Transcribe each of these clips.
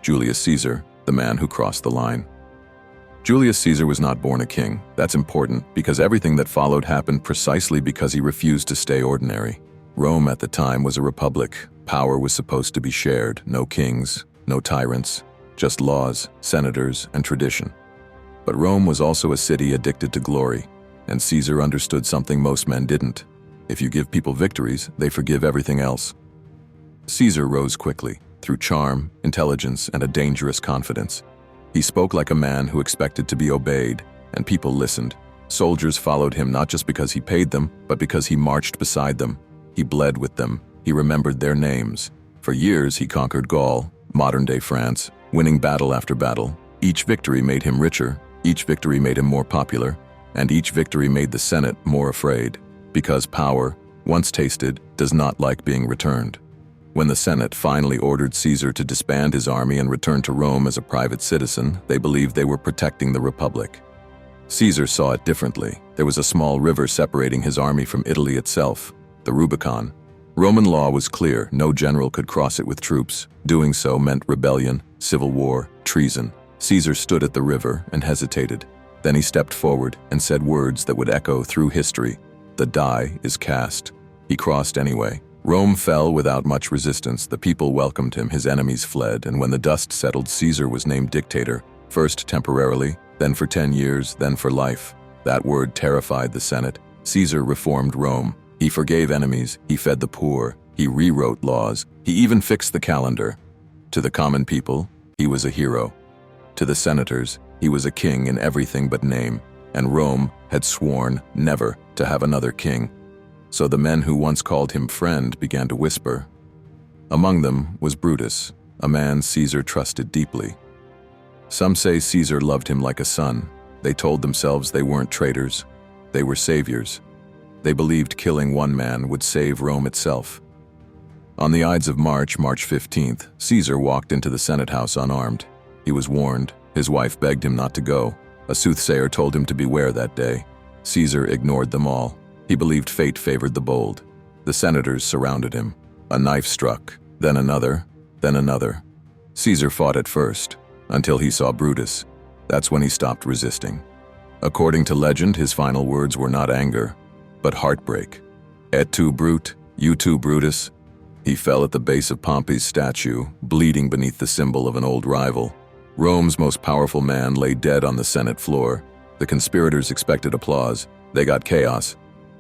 Julius Caesar, the man who crossed the line. Julius Caesar was not born a king. That's important because everything that followed happened precisely because he refused to stay ordinary. Rome at the time was a republic. Power was supposed to be shared. No kings, no tyrants, just laws, senators, and tradition. But Rome was also a city addicted to glory, and Caesar understood something most men didn't. If you give people victories, they forgive everything else. Caesar rose quickly, through charm, intelligence, and a dangerous confidence. He spoke like a man who expected to be obeyed, and people listened. Soldiers followed him not just because he paid them, but because he marched beside them. He bled with them. He remembered their names. For years, he conquered Gaul, modern-day France, winning battle after battle. Each victory made him richer, each victory made him more popular, and each victory made the Senate more afraid, because power, once tasted, does not like being returned. When the Senate finally ordered Caesar to disband his army and return to Rome as a private citizen, they believed they were protecting the Republic. Caesar saw it differently. There was a small river separating his army from Italy itself, the Rubicon. Roman law was clear, no general could cross it with troops. Doing so meant rebellion, civil war, treason. Caesar stood at the river and hesitated. Then he stepped forward and said words that would echo through history. The die is cast. He crossed anyway. Rome fell without much resistance. The people welcomed him, his enemies fled, and when the dust settled, Caesar was named dictator, first temporarily, then for 10 years, then for life. That word terrified the Senate. Caesar reformed Rome. He forgave enemies, he fed the poor, he rewrote laws, he even fixed the calendar. To the common people, he was a hero. To the senators, he was a king in everything but name, and Rome had sworn never to have another king. So the men who once called him friend began to whisper. Among them was Brutus, a man Caesar trusted deeply. Some say Caesar loved him like a son. They told themselves they weren't traitors, they were saviors. They believed killing one man would save Rome itself. On the Ides of March 15th, Caesar walked into the Senate house unarmed. He was warned. His wife begged him not to go. A soothsayer told him to beware that day. Caesar ignored them all. He believed fate favored the bold. The senators surrounded him. A knife struck, then another, then another. Caesar fought at first, until he saw Brutus. That's when he stopped resisting. According to legend, his final words were not anger, but heartbreak. Et tu, Brute, you too, Brutus. He fell at the base of Pompey's statue, bleeding beneath the symbol of an old rival. Rome's most powerful man lay dead on the Senate floor. The conspirators expected applause. They got chaos.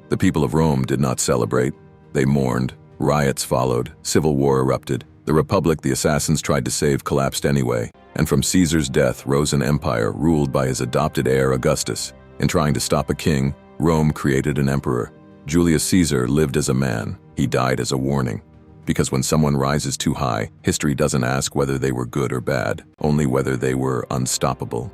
The people of Rome did not celebrate. They mourned. Riots followed. Civil war erupted. The republic the assassins tried to save collapsed anyway. And from Caesar's death rose an empire ruled by his adopted heir Augustus. In trying to stop a king, Rome created an emperor. Julius Caesar lived as a man. He died as a warning. Because when someone rises too high, history doesn't ask whether they were good or bad, only whether they were unstoppable.